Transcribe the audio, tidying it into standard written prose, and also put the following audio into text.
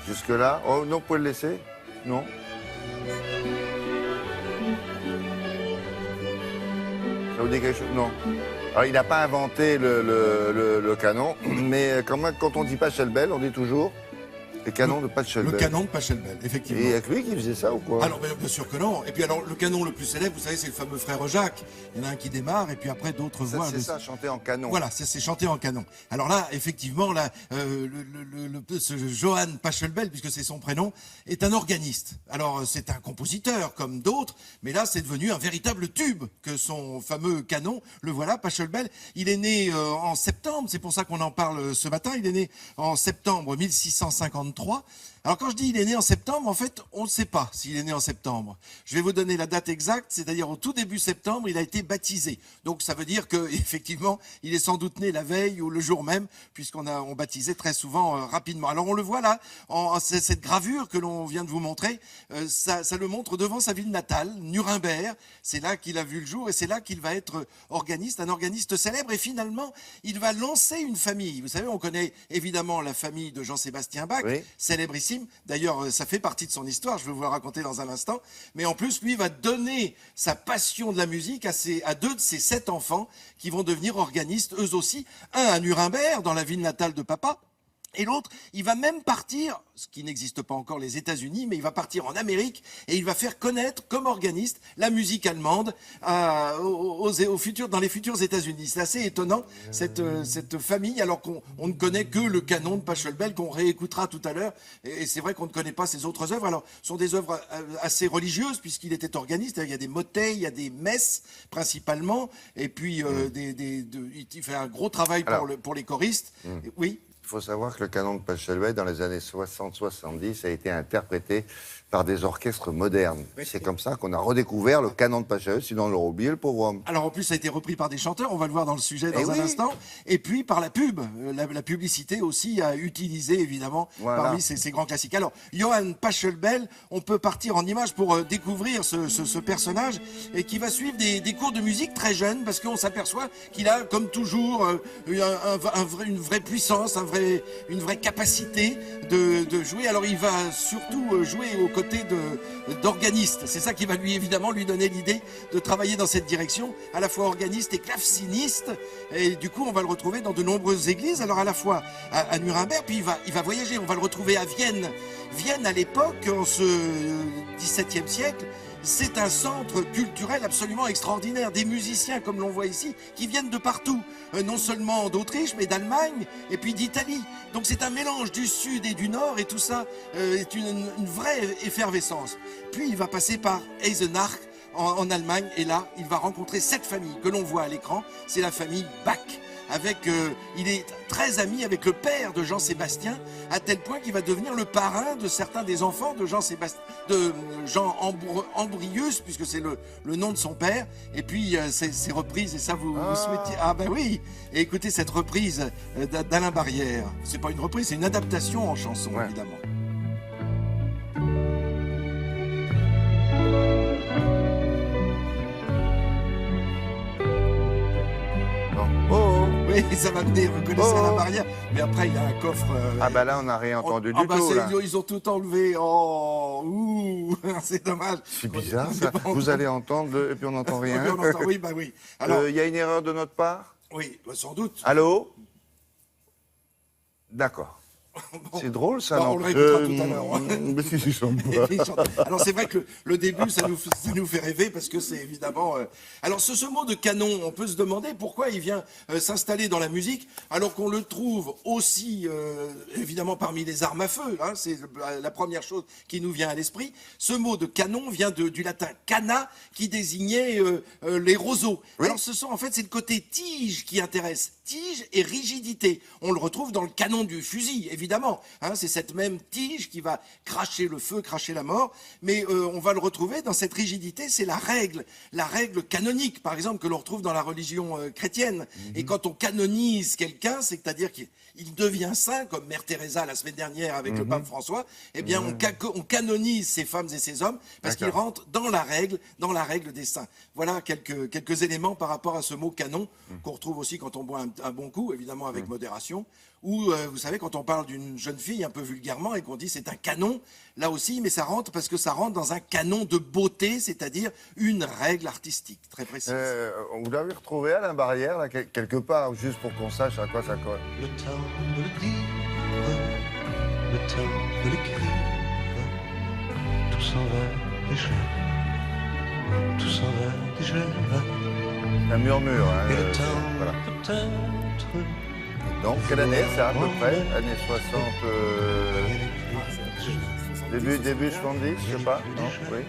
Jusque-là. Oh non, vous pouvez le laisser? Non. Ça vous dit quelque chose? Non. Alors, il n'a pas inventé le canon, mais quand même, quand on dit Pachelbel, on dit toujours le canon de Pachelbel. Le canon de Pachelbel, effectivement. Et avec lui qui faisait ça ou quoi? Alors, bien sûr que non. Et puis, alors, le canon le plus célèbre, vous savez, c'est le fameux frère Jacques. Il y en a un qui démarre, et puis après, d'autres voix. C'est ça, chanter en canon. Voilà, c'est chanté en canon. Alors là, effectivement, là, ce Johann Pachelbel, puisque c'est son prénom, est un organiste. Alors, c'est un compositeur, comme d'autres, mais là, c'est devenu un véritable tube que son fameux canon. Le voilà, Pachelbel. Il est né en septembre, c'est pour ça qu'on en parle ce matin. Il est né en septembre 1653. Alors quand je dis il est né en septembre, en fait, on ne sait pas s'il est né en septembre. Je vais vous donner la date exacte, c'est-à-dire au tout début septembre, il a été baptisé. Donc ça veut dire que effectivement, il est sans doute né la veille ou le jour même, puisqu'on baptisait très souvent rapidement. Alors on le voit là, cette gravure que l'on vient de vous montrer, ça le montre devant sa ville natale, Nuremberg. C'est là qu'il a vu le jour et c'est là qu'il va être organiste, un organiste célèbre. Et finalement, il va lancer une famille. Vous savez, on connaît évidemment la famille de Jean-Sébastien Bach, oui, célébrissime. D'ailleurs, ça fait partie de son histoire, je vais vous la raconter dans un instant. Mais en plus, lui va donner sa passion de la musique à deux de ses 7 enfants qui vont devenir organistes, eux aussi. Un à Nuremberg, dans la ville natale de papa. Et l'autre, il va même partir, ce qui n'existe pas encore les États-Unis, mais il va partir en Amérique et il va faire connaître comme organiste la musique allemande dans les futurs États-Unis. C'est assez étonnant, cette famille, alors qu'on ne connaît que le canon de Pachelbel qu'on réécoutera tout à l'heure. Et c'est vrai qu'on ne connaît pas ses autres œuvres. Alors, ce sont des œuvres assez religieuses puisqu'il était organiste. Il y a des motets, il y a des messes principalement. Et puis, il fait un gros travail pour les choristes. Oui. Il faut savoir que le canon de Pachelbel, dans les années 60-70, a été interprété par des orchestres modernes. Oui. C'est comme ça qu'on a redécouvert le canon de Pachelbel, sinon on l'aurait oublié, le pauvre homme. Alors en plus, ça a été repris par des chanteurs, on va le voir dans le sujet dans un instant. Et puis par la pub, la publicité aussi a utilisé évidemment parmi ces grands classiques. Alors, Johann Pachelbel, on peut partir en images pour découvrir ce personnage et qui va suivre des cours de musique très jeune, parce qu'on s'aperçoit qu'il a, comme toujours, une vraie puissance, une vraie capacité de jouer. Alors il va surtout jouer aux côtés d'organiste. C'est ça qui va évidemment lui donner l'idée de travailler dans cette direction, à la fois organiste et claveciniste. Et du coup, on va le retrouver dans de nombreuses églises, alors à la fois à Nuremberg, puis il va voyager. On va le retrouver à Vienne. Vienne, à l'époque, en ce XVIIe siècle, c'est un centre culturel absolument extraordinaire. Des musiciens, comme l'on voit ici, qui viennent de partout. Non seulement d'Autriche, mais d'Allemagne, et puis d'Italie. Donc c'est un mélange du sud et du nord, et tout ça est une vraie effervescence. Puis il va passer par Eisenach, en Allemagne, et là, il va rencontrer cette famille que l'on voit à l'écran. C'est la famille Bach. Il est très ami avec le père de Jean-Sébastien, à tel point qu'il va devenir le parrain de certains des enfants de Jean Ambrius, puisque c'est le nom de son père. Et puis ces reprises, et ça vous souhaitiez... Ah ben oui. Et écoutez cette reprise d'Alain Barrière. C'est pas une reprise, c'est une adaptation en chanson, évidemment. Oui, ça va venir, vous connaissez Alain Barrière, mais après il y a un coffre... Ah bah là on n'a rien entendu du tout. Là. Ils ont tout enlevé, c'est dommage. C'est bizarre ça, vous allez entendre et puis on n'entend rien. Oui, bah oui. Alors, y a une erreur de notre part? Oui, sans doute. Allô? D'accord. Bon. C'est drôle ça, non? On le réécoutera tout à l'heure. Alors c'est vrai que le début, ça nous fait rêver parce que c'est évidemment... Alors ce mot de canon, on peut se demander pourquoi il vient s'installer dans la musique alors qu'on le trouve aussi évidemment parmi les armes à feu. Hein, c'est la première chose qui nous vient à l'esprit. Ce mot de canon vient du latin cana qui désignait les roseaux. Oui. Alors c'est le côté tige qui intéresse. Tige et rigidité. On le retrouve dans le canon du fusil, évidemment. Hein, c'est cette même tige qui va cracher le feu, cracher la mort. Mais on va le retrouver dans cette rigidité, c'est la règle canonique, par exemple, que l'on retrouve dans la religion chrétienne. Et quand on canonise quelqu'un, c'est-à-dire qu'il devient saint, comme Mère Teresa la semaine dernière avec le pape François, eh bien on canonise ces femmes et ces hommes parce qu'ils rentrent dans la règle des saints. Voilà quelques éléments par rapport à ce mot canon qu'on retrouve aussi quand on boit un un bon coup, évidemment avec modération, ou vous savez, quand on parle d'une jeune fille un peu vulgairement et qu'on dit c'est un canon, là aussi, mais ça rentre parce que ça rentre dans un canon de beauté, c'est-à-dire une règle artistique très précise. Vous l'avez retrouvé, Alain Barrière, là, quelque part, juste pour qu'on sache à quoi ça colle. Le temps de le dire, le temps de l'écrire, tout s'en va déjà, tout s'en va déjà. Un murmure, hein, Et le temps voilà. peut-être. Donc, quelle année, c'est à peu près? Années 60, début 70, je sais pas, non? Oui.